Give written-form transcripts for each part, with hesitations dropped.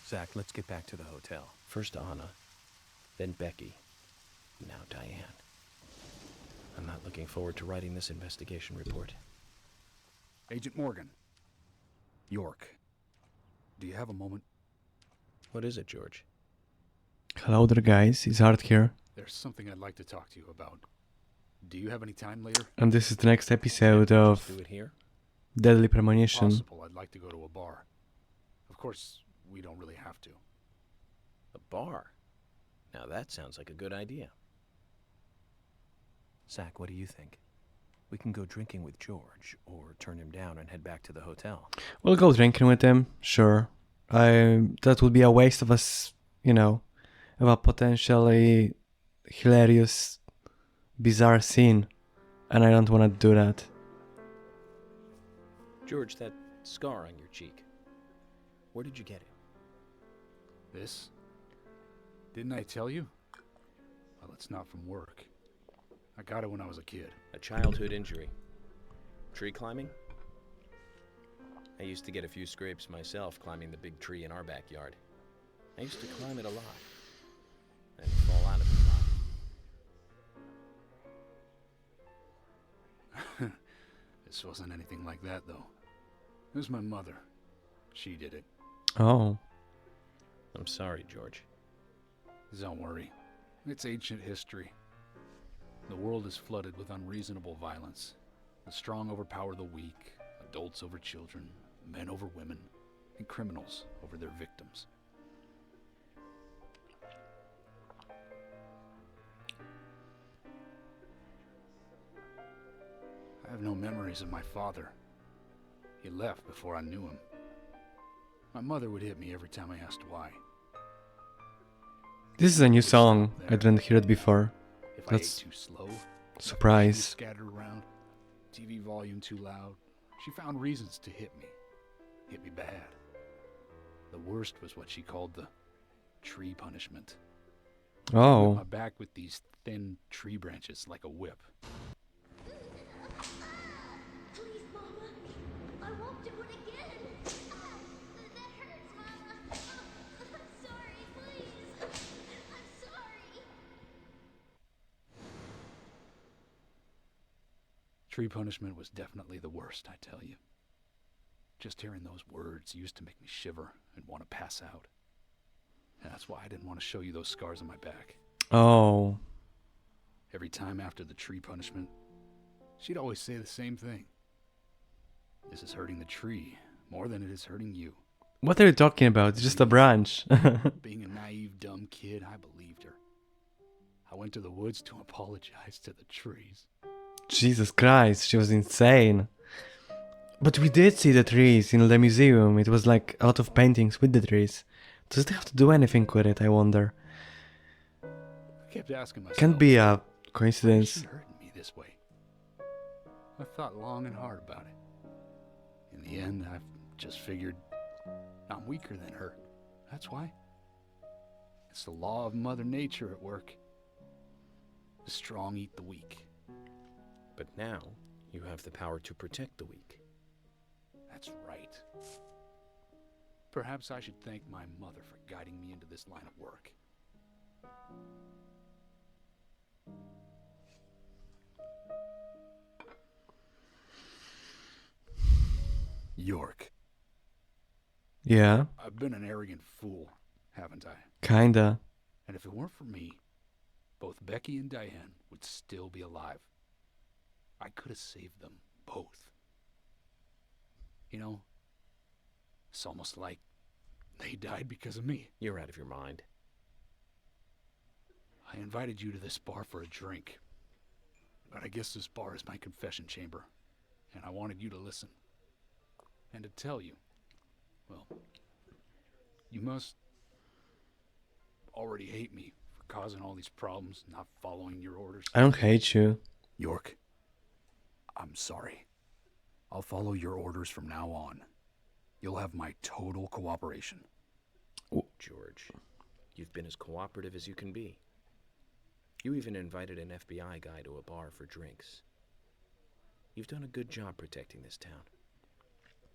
Zach, let's get back to the hotel. First Anna, then Becky, now Diane. I'm not looking forward to writing this investigation report. Agent Morgan. York. Do you have a moment? What is it, George? Hello there, guys. It's Art here. There's something I'd like to talk to you about. Do you have any time later? And this is the next episode Just of do it here? Deadly Premonition. Possible. I'd like to go to a bar. Of course, we don't really have to. A bar? Now that sounds like a good idea. Zach, what do you think? We can go drinking with George, or turn him down and head back to the hotel. We'll go drinking with him, sure. That would be a waste of us, of a potentially hilarious, bizarre scene. And I don't want to do that. George, that scar on your cheek. Where did you get it? This? Didn't I tell you? Well, it's not from work. I got it when I was a kid. A childhood injury. Tree climbing? I used to get a few scrapes myself climbing the big tree in our backyard. I used to climb it a lot. And fall out of it a lot. This wasn't anything like that, though. It was my mother. She did it. Oh. I'm sorry, George. Don't worry. It's ancient history. The world is flooded with unreasonable violence. The strong overpower the weak, adults over children, men over women, and criminals over their victims. I have no memories of my father. He left before I knew him. My mother would hit me every time I asked why. This is a new song. I didn't hear it before. If That's I ate too slow, surprise. scattered around, TV volume too loud, she found reasons to hit me. Hit me bad. The worst was what she called the tree punishment. Whip Oh. my back with these thin tree branches like a whip. Please, Mama. I won't do it again. That hurts, Mama. I'm sorry, please. I'm sorry. Tree punishment was definitely the worst, I tell you. Just hearing those words used to make me shiver and want to pass out. And that's why I didn't want to show you those scars on my back. Oh. Every time after the tree punishment, she'd always say the same thing. This is hurting the tree more than it is hurting you. What are you talking about? It's just a branch. Being a naive, dumb kid, I believed her. I went to the woods to apologize to the trees. Jesus Christ, she was insane. But we did see the trees in the museum. It was like a lot of paintings with the trees. Does it have to do anything with it, I wonder? I kept asking myself, Can't be a why is coincidence. she hurting me this way? I thought long and hard about it. In the end, I've just figured I'm weaker than her. That's why. It's the law of Mother Nature at work. The strong eat the weak. But now, you have the power to protect the weak. That's right. Perhaps I should thank my mother for guiding me into this line of work. York. Yeah, I've been an arrogant fool, haven't I? kinda. And if it weren't for me, both Becky and Diane would still be alive. I could have saved them both. You know, it's almost like they died because of me. You're out of your mind. I invited you to this bar for a drink. But I guess this bar is my confession chamber. And I wanted you to listen. And to tell you, well, you must already hate me for causing all these problems, not following your orders. I don't hate you. York, I'm sorry. I'll follow your orders from now on. You'll have my total cooperation. George, you've been as cooperative as you can be. You even invited an FBI guy to a bar for drinks. You've done a good job protecting this town.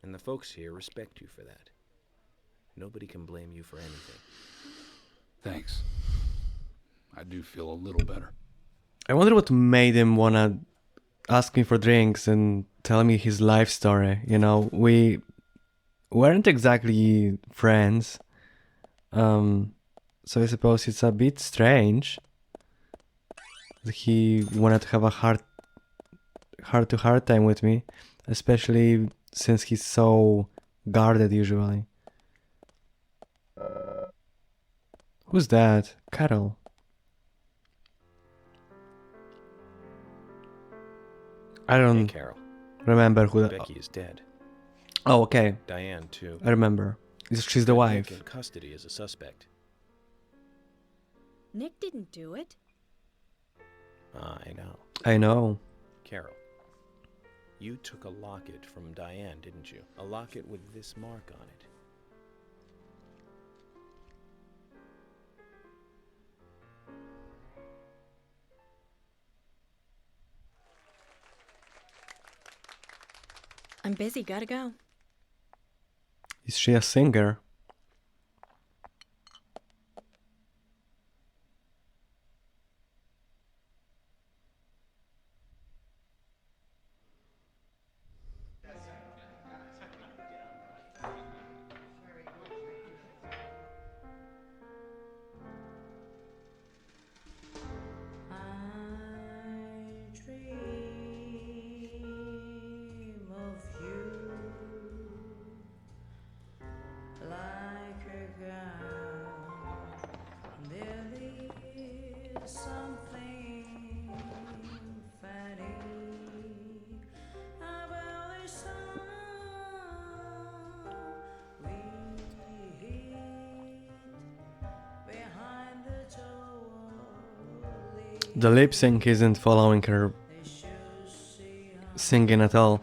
And the folks here respect you for that. Nobody can blame you for anything. Thanks. I do feel a little better. I wonder what made him wanna ask me for drinks and tell me his life story. You know, we weren't exactly friends. So I suppose it's a bit strange that he wanted to have a heart-to-heart time with me, especially since he's so guarded usually. Who's that? Carol. I Hey, don't Carol. remember who that. Becky is dead. Oh, okay. Diane, too. I remember. She's the Got wife. Nick in custody as a suspect. Nick didn't do it. I know. I know. Carol, you took a locket from Diane, didn't you? A locket with this mark on it. I'm busy, gotta go. Is she a singer? The lip sync isn't following her singing at all.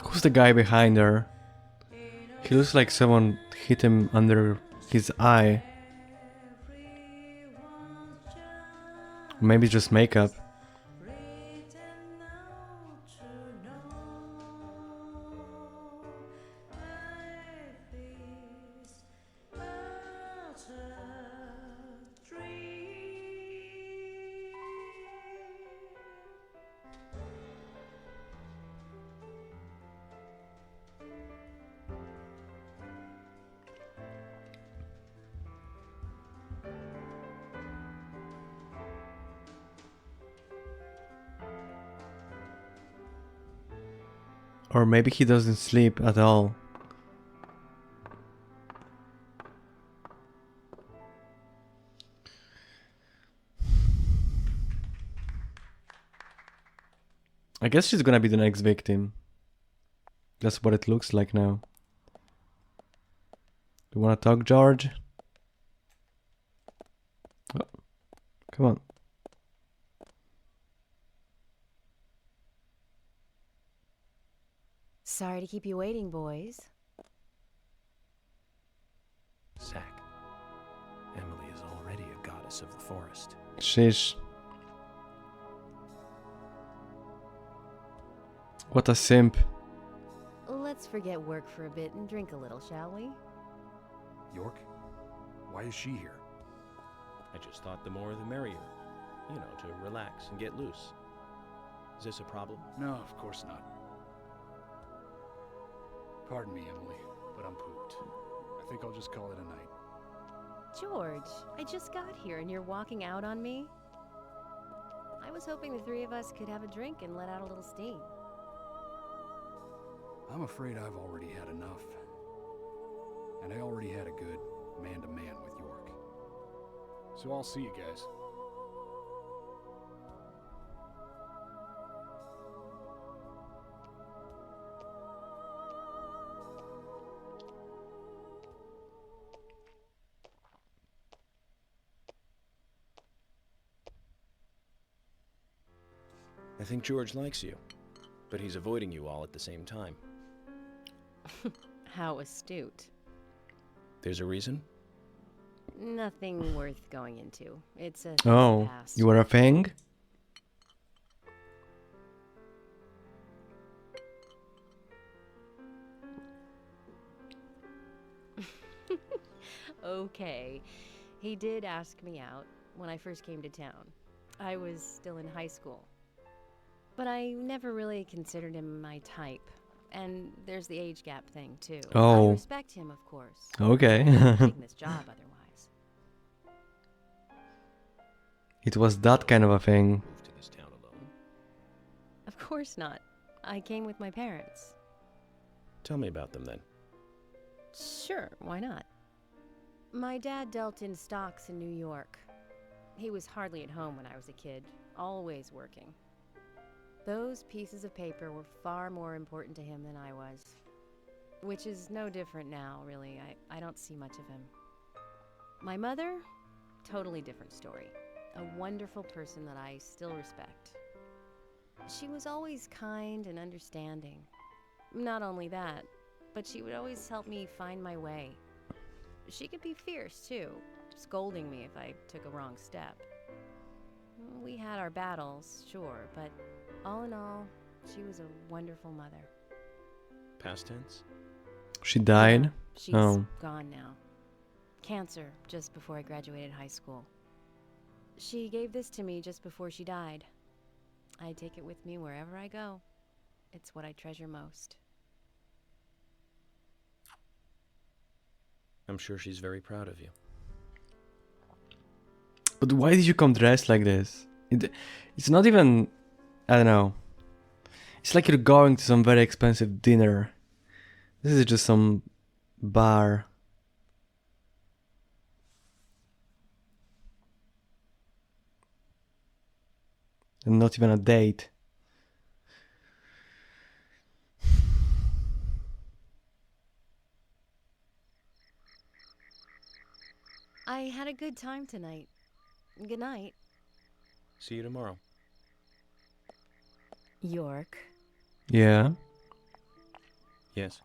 Who's the guy behind her? He looks like someone hit him under his eye. Maybe just makeup. Or maybe he doesn't sleep at all. I guess she's gonna be the next victim. That's what it looks like now. You wanna talk, George? Oh, come on. Sorry to keep you waiting, boys. Zach, Emily is already a goddess of the forest. Sheesh. What a simp. Let's forget work for a bit and drink a little, shall we? York? Why is she here? I just thought the more the merrier. You know, to relax and get loose. Is this a problem? No, of course not. Pardon me, Emily, but I'm pooped. I think I'll just call it a night. George, I just got here and you're walking out on me? I was hoping the three of us could have a drink and let out a little steam. I'm afraid I've already had enough. And I already had a good man-to-man with York. So I'll see you guys. I think George likes you, but he's avoiding you all at the same time. How astute. There's a reason? Nothing worth going into. It's a thing Oh, past. you were a thing? Okay. He did ask me out when I first came to town. I was still in high school. But I never really considered him my type. And there's the age gap thing, too. Oh. I respect him, of course. Okay. Taking this job otherwise. It was that kind of a thing. Moved to this town alone? Of course not. I came with my parents. Tell me about them then. Sure, why not? My dad dealt in stocks in New York. He was hardly at home when I was a kid, always working. Those pieces of paper were far more important to him than I was. Which is no different now, really. I don't see much of him. My mother? Totally different story. A wonderful person that I still respect. She was always kind and understanding. Not only that, but she would always help me find my way. She could be fierce, too, scolding me if I took a wrong step. We had our battles, sure, but all in all, she was a wonderful mother. Past tense? She died? Yeah, she's Oh. gone now. Cancer, just before I graduated high school. She gave this to me just before she died. I take it with me wherever I go. It's what I treasure most. I'm sure she's very proud of you. But why did you come dressed like this? It's not even... I don't know. It's like you're going to some very expensive dinner. This is just some bar. And not even a date. I had a good time tonight. Good night, See you tomorrow. York. Yeah. Yes.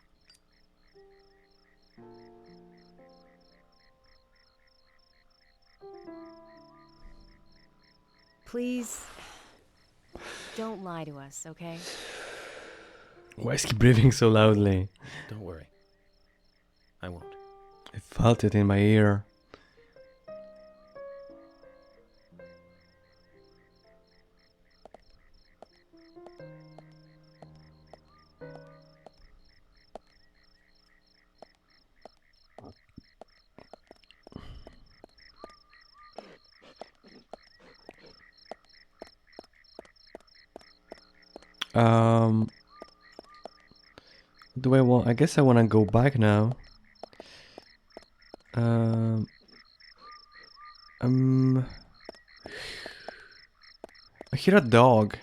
Please, don't lie to us, okay? Why is he breathing so loudly? Don't worry. I won't. I felt it in my ear. Do I want? I guess I want to go back now. I hear a dog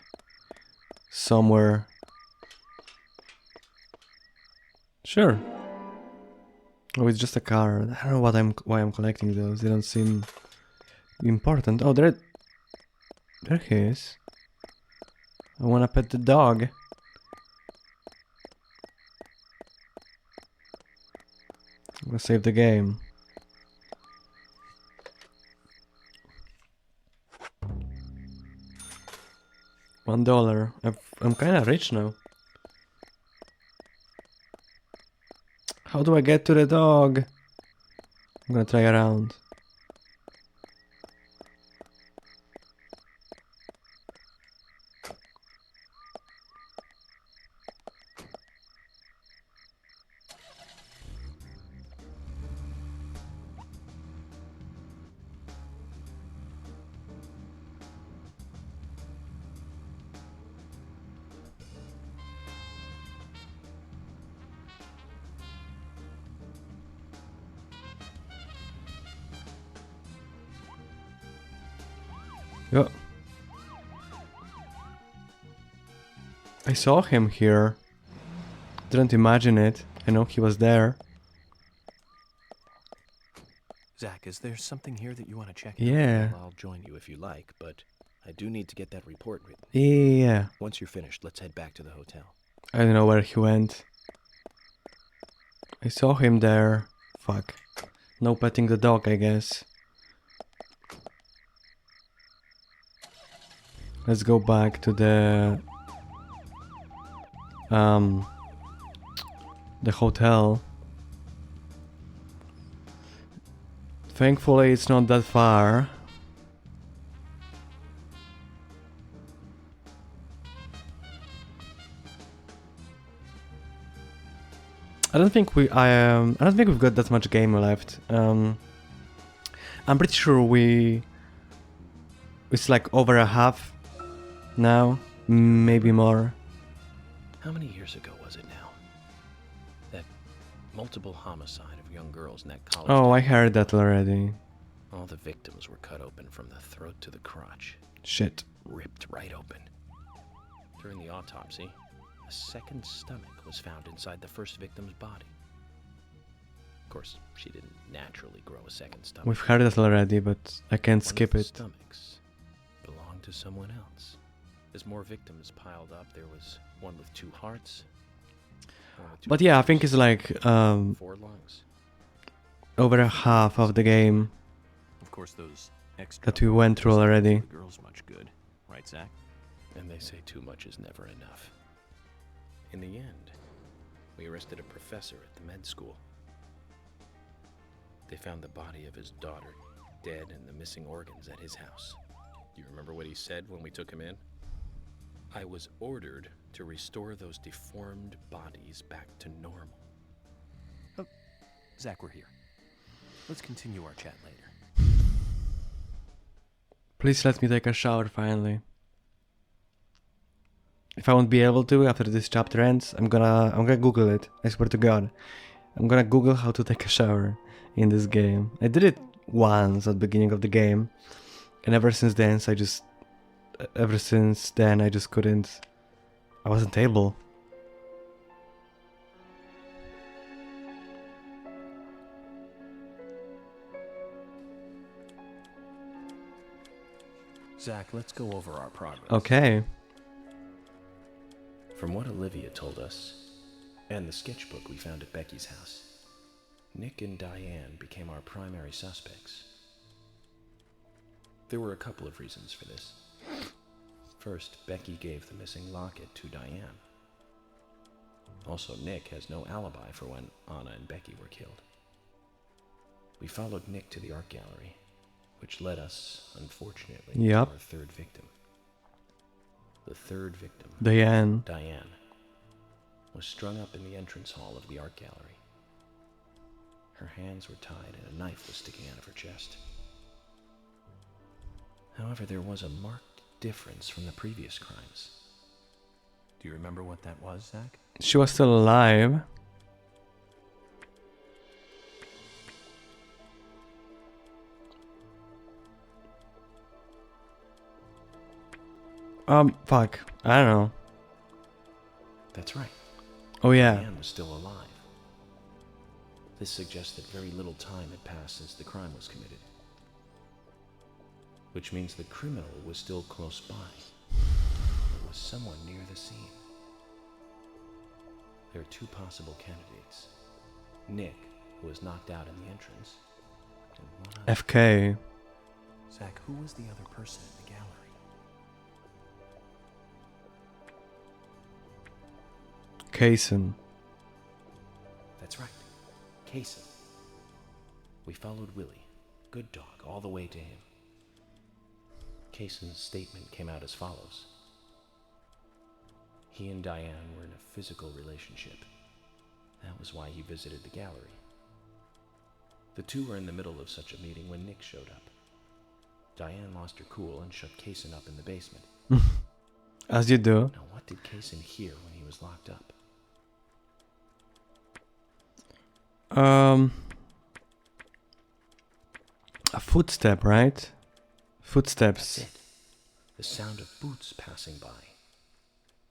somewhere. Sure. Oh, it's just a car. I don't know why I'm collecting those. They don't seem important. Oh, there he is. I wanna pet the dog. I'm gonna save the game. $1. I'm kinda rich now. How do I get to the dog? I'm gonna try around. Yeah. I saw him here. Didn't imagine it. I know he was there. Zach, is there something here that you want to check out? Yeah. I'll join you if you like, but I do need to get that report written. Yeah. Once you're finished, let's head back to the hotel. I don't know where he went. I saw him there. Fuck. No petting the dog, I guess. Let's go back to the hotel. Thankfully, it's not that far. I don't think we've got that much game left. I'm pretty sure it's like over a half now, maybe more. How many years ago was it now? That multiple homicide of young girls in that college Oh, town? I heard that already. All the victims were cut open from the throat to the crotch. Shit. Ripped right open. During the autopsy, a second stomach was found inside the first victim's body. Of course, she didn't naturally grow a second stomach. We've heard that already, but I can't One skip of the it. stomachs belonged to someone else. As more victims piled up, there was one with 2 hearts. One with 2 But yeah, I livers, think it's like 4 lungs. over a half of the game Of course, those extra that we went through doesn't do already. the girls much good, right, Zach? And they say too much is never enough. In the end, we arrested a professor at the med school. They found the body of his daughter dead and the missing organs at his house. Do you remember what he said when we took him in? I was ordered to restore those deformed bodies back to normal. Zach, we're here. Let's continue our chat later. Please let me take a shower finally. If I won't be able to after this chapter ends, I'm gonna Google it. I swear to God. I'm gonna Google how to take a shower in this game. I did it once at the beginning of the game, and ever since then I just couldn't. I wasn't able. Zach, let's go over our progress. Okay. From what Olivia told us, and the sketchbook we found at Becky's house, Nick and Diane became our primary suspects. There were a couple of reasons for this. First, Becky gave the missing locket to Diane. Also, Nick has no alibi for when Anna and Becky were killed. We followed Nick to the art gallery, which led us, unfortunately, Yep. to our third victim. The third victim, Diane. Diane, was strung up in the entrance hall of the art gallery. Her hands were tied and a knife was sticking out of her chest. However, there was a marked difference from the previous crimes. Do you remember what that was, Zach? She was still alive. Fuck. I don't know. That's right. Oh yeah. Diane was still alive. This suggests that very little time had passed since the crime was committed. Which means the criminal was still close by. There was someone near the scene. There are 2 possible candidates. Nick, who was knocked out in the entrance, and one other. FK. Zach, who was the other person in the gallery? Kaysen. That's right, Kaysen. We followed Willie, good dog, all the way to him. Kaysen's statement came out as follows. He and Diane were in a physical relationship. That was why he visited the gallery. The 2 were in the middle of such a meeting when Nick showed up. Diane lost her cool and shut Kaysen up in the basement. As you do. Now, what did Kaysen hear when he was locked up? A footstep, right? Footsteps. That's it. The sound of boots passing by.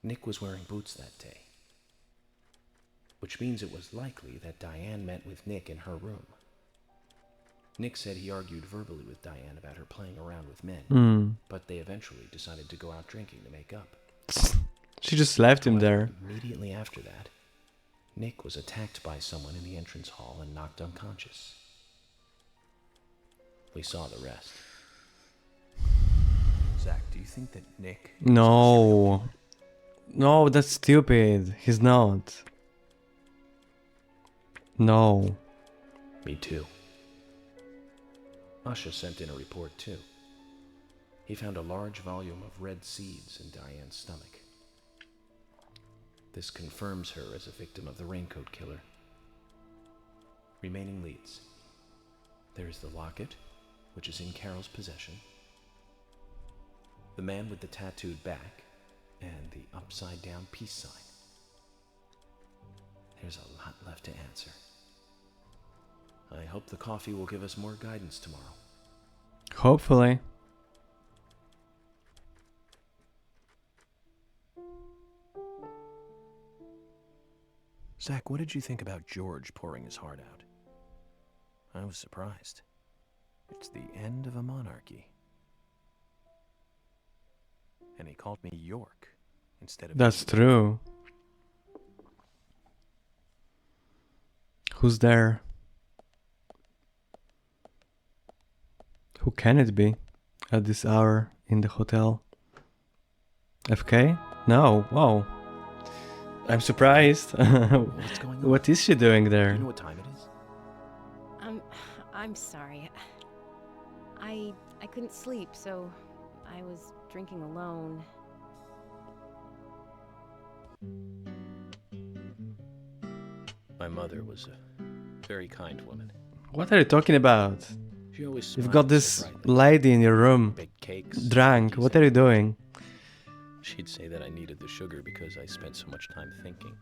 Nick was wearing boots that day. Which means it was likely that Diane met with Nick in her room. Nick said he argued verbally with Diane about her playing around with men, but they eventually decided to go out drinking to make up. She just left him However, there. immediately after that, Nick was attacked by someone in the entrance hall and knocked unconscious. We saw the rest. Zach, do you think that Nick... No. No, that's stupid. He's not. No. Me too. Usha sent in a report too. He found a large volume of red seeds in Diane's stomach. This confirms her as a victim of the Raincoat Killer. Remaining leads. There's the locket, which is in Carol's possession, the man with the tattooed back, and the upside-down peace sign. There's a lot left to answer. I hope the coffee will give us more guidance tomorrow. Hopefully. Zach, what did you think about George pouring his heart out? I was surprised. It's the end of a monarchy. And he called me York instead of... That's true. Who's there? Who can it be at this hour in the hotel? FK? No. Whoa. I'm surprised. What's going on? What is she doing Do there? you know what time it is? I'm sorry. I couldn't sleep, so I was drinking alone. My mother was a very kind woman. What are you talking about? She always You've smiled got so this brightly. lady in your room, Baked cakes. drunk. cookies, What are you doing? She'd say that I needed the sugar because I spent so much time thinking.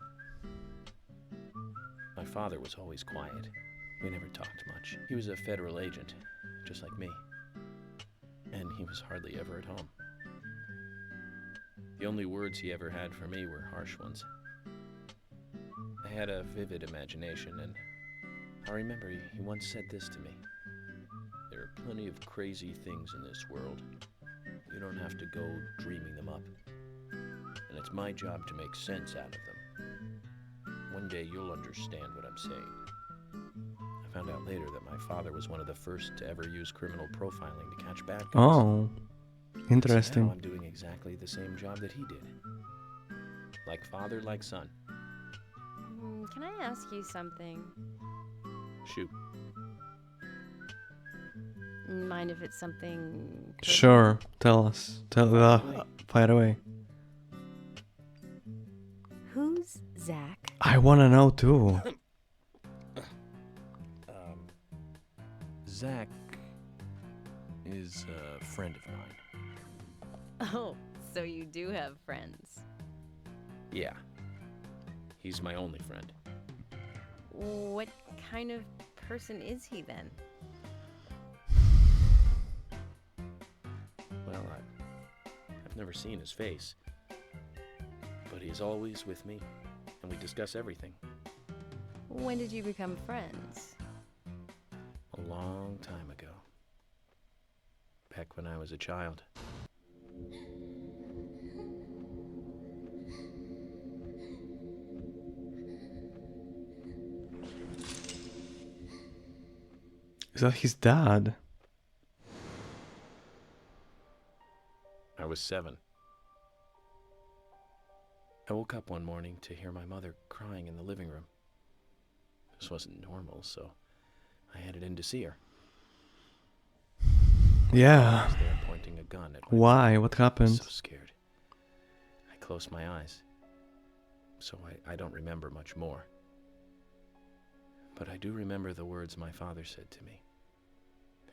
My father was always quiet. We never talked much. He was a federal agent, just like me. And he was hardly ever at home. The only words he ever had for me were harsh ones. I had a vivid imagination, and I remember he once said this to me. There are plenty of crazy things in this world. You don't have to go dreaming them up. And it's my job to make sense out of them. One day you'll understand what I'm saying. I found out later that my father was one of the first to ever use criminal profiling to catch bad guys. Oh, So now interesting. I'm doing exactly the same job that he did. Like father, like son. Can I ask you something? Shoot. Mind if it's something... personal? Sure, tell us. Fire away. Who's Zach? I wanna know too. Zach is a friend of mine. Oh, so you do have friends. Yeah. He's my only friend. What kind of person is he then? Well, I've never seen his face. But he's always with me, and we discuss everything. When did you become friends? A long time ago. Back when I was a child. Is that his dad? I was 7. I woke up one morning to hear my mother crying in the living room. This wasn't normal, so I headed in to see her. I Yeah. was there pointing a gun at my Why? What I was happened? so scared. I closed my eyes. So I don't remember much more. But I do remember the words my father said to me.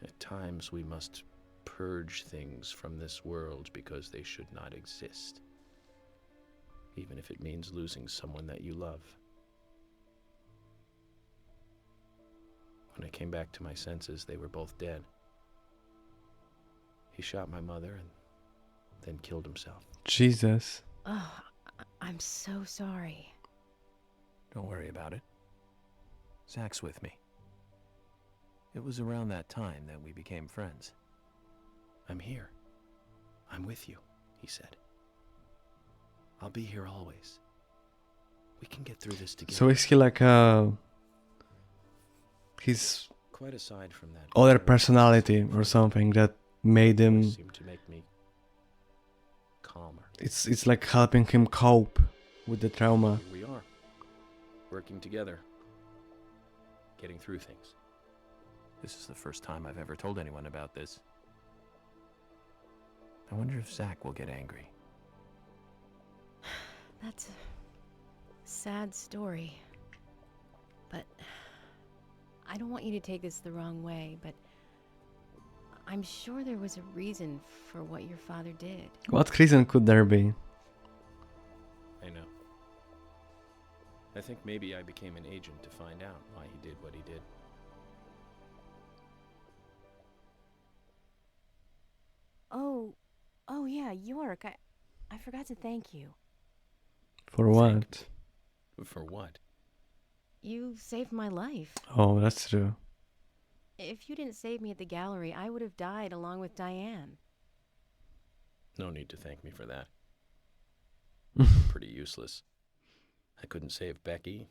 At times we must purge things from this world because they should not exist. Even if it means losing someone that you love. When I came back to my senses, they were both dead. He shot my mother and then killed himself. Jesus. Oh, I'm so sorry. Don't worry about it. Zach's with me. It was around that time that we became friends. I'm here. I'm with you, he said. I'll be here always. We can get through this together. So is he like his Quite aside from that, other personality or something that made him? seemed to make me calmer. It's like helping him cope with the trauma. Here we are, working together, getting through things. This is the first time I've ever told anyone about this. I wonder if Zach will get angry. That's a sad story. But I don't want you to take this the wrong way, but I'm sure there was a reason for what your father did. What reason could there be? I know. I think maybe I became an agent to find out why he did what he did. Oh yeah, York, I forgot to thank you. For what? For what? You saved my life. Oh, that's true. If you didn't save me at the gallery, I would have died along with Diane. No need to thank me for that. Pretty useless. I couldn't save Becky.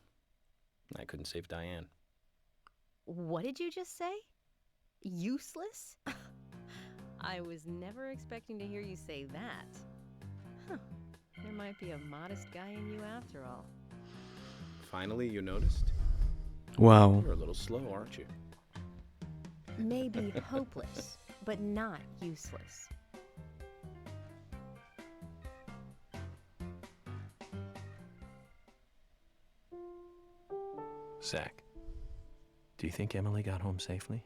I couldn't save Diane. What did you just say? Useless? I was never expecting to hear you say that. Huh. There might be a modest guy in you after all. Finally, you noticed? Wow. You're a little slow, aren't you? Maybe hopeless, but not useless. Zach, do you think Emily got home safely?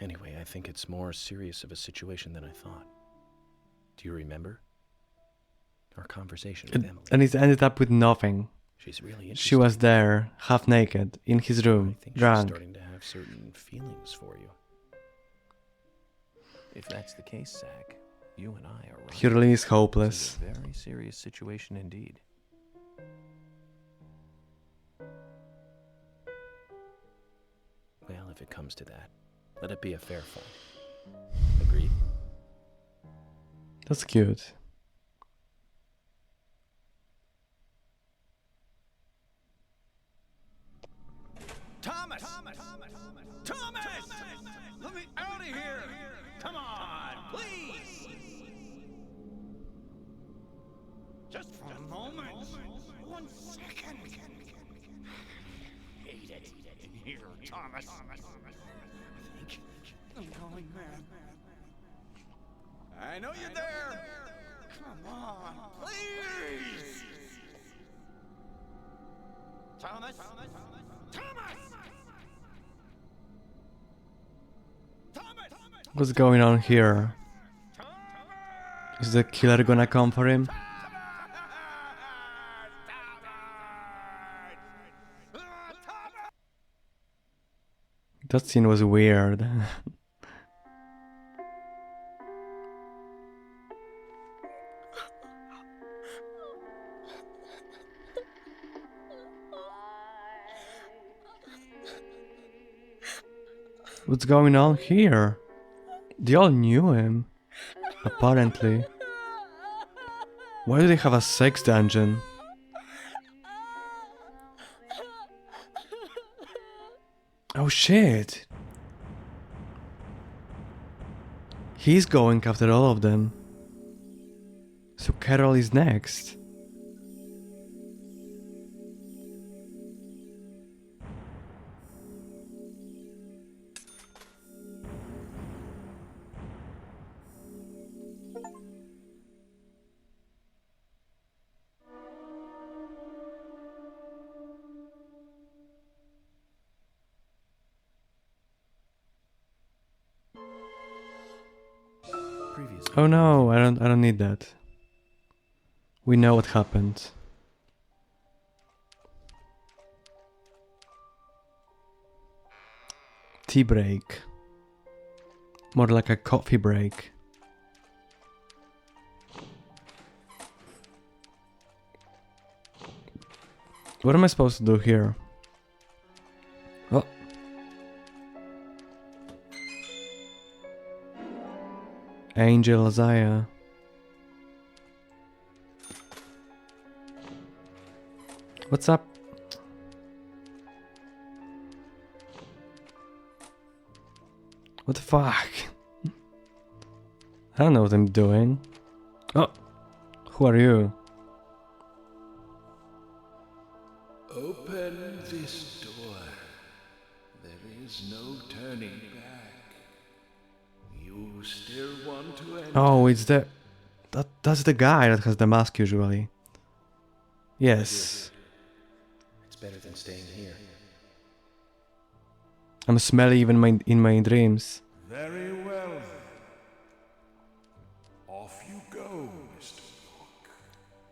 Anyway, I think it's more serious of a situation than I thought. Do you remember? Our conversation with Emily. And it ended up with nothing. She's really interesting. She was there, half naked, in his I room, think she's drunk. starting to have certain feelings for you. If that's the case, Zach, you and I are right. He really is This hopeless. is a very serious situation indeed. Well, if it comes to that, let it be a fair fight. Agreed? That's cute. Thomas! Thomas! Let me out of here! Come on, please! Just for a moment. 1 second. Hate it in here, Thomas. I think I'm going mad. I know you're there. Come on, please! Thomas! Thomas! What's going on here? Is the killer gonna come for him? That scene was weird. What's going on here? They all knew him, apparently. Why do they have a sex dungeon? Oh shit! He's going after all of them. So Carol is next. Previously, Oh no, I don't need that. We know what happened. Tea break. More like a coffee break. What am I supposed to do here? Oh. Angel Zaya. What's up? What the fuck? I don't know what I'm doing. Oh, who are you? Open this door. There is no turning back. You still want to enter? Oh, it's that's the guy that has the mask usually. Yes. It's better than staying here. I'm smelly even in my dreams. Very well then. Off you go, Mr.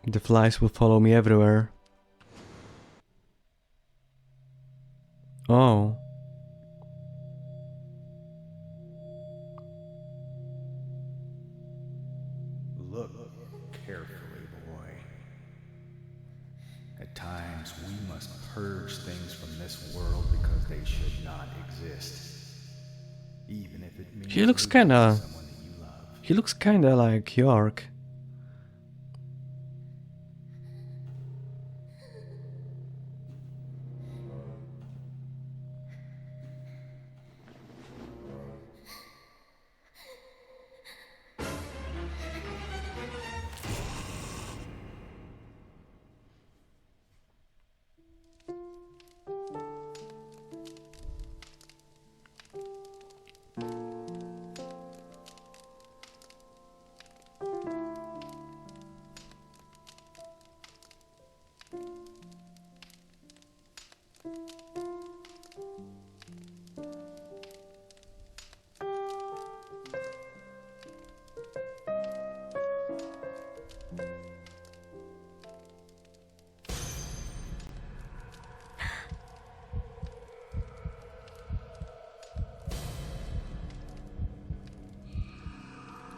York. The flies will follow me everywhere. Oh. Look carefully, boy. At times, we must purge things from this world because they should not exist. Even if it means He looks losing kinda... someone that you love. He looks kinda like York.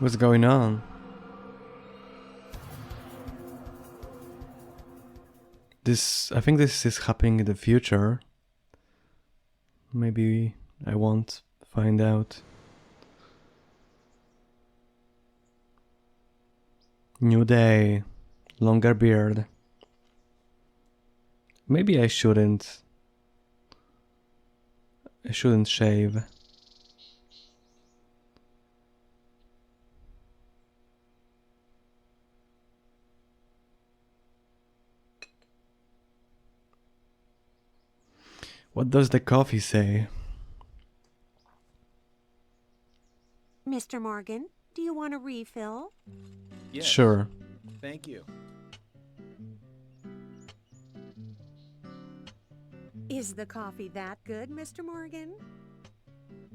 What's going on? I think this is happening in the future. Maybe I won't find out. New day, longer beard. Maybe I shouldn't. I shouldn't shave. What does the coffee say? Mr. Morgan, do you want a refill? Yes. Sure. Thank you. Is the coffee that good, Mr. Morgan?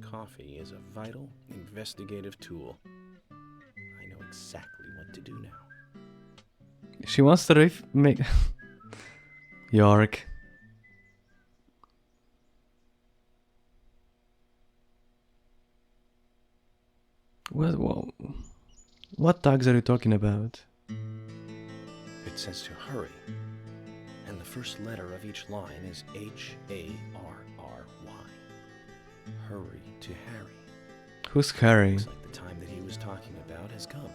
Coffee is a vital investigative tool. I know exactly what to do now. She wants to make York. What tags are you talking about? It says to hurry, and the first letter of each line is Harrry. Hurry to Harry. Who's Harry? Looks like the time that he was talking about has come.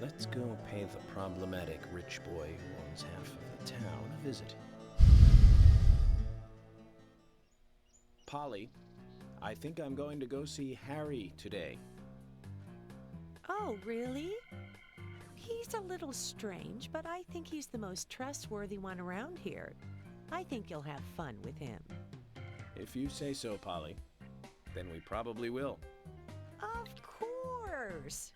Let's go pay the problematic rich boy who owns half of the town a visit. Polly, I think I'm going to go see Harry today. Oh, really? He's a little strange, but I think he's the most trustworthy one around here. I think you'll have fun with him. If you say so, Polly, then we probably will. Of course.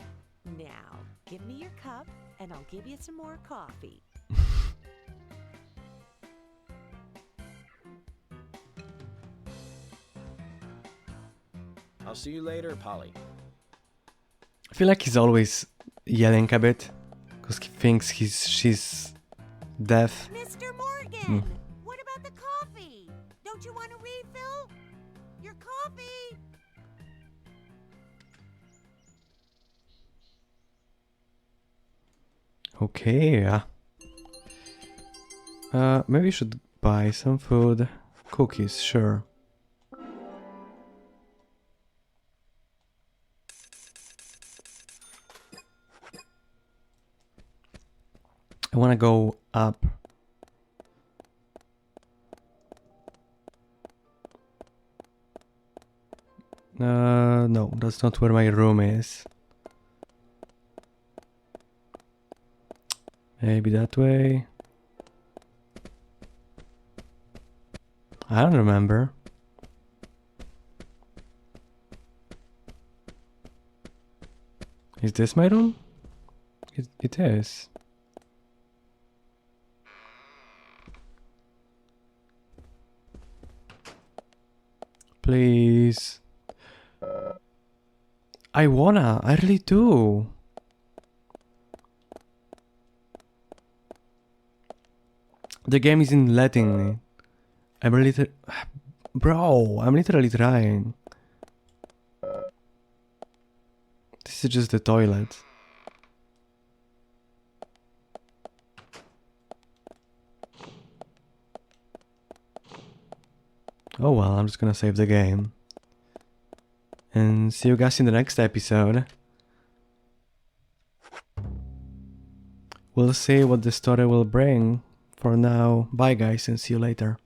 Now, give me your cup, and I'll give you some more coffee. I'll see you later, Polly. I feel like he's always yelling a bit because he thinks she's deaf. Mr. Morgan, what about the coffee? Don't you want a refill? Your coffee? Okay, yeah. Maybe you should buy some food. Cookies, sure. I wanna go up. No, that's not where my room is. Maybe that way. I don't remember. Is this my room? It is. Please. I really do. The game isn't letting me. I'm literally trying. This is just the toilet. Oh well, I'm just gonna save the game. And see you guys in the next episode. We'll see what the story will bring. For now, bye guys and see you later.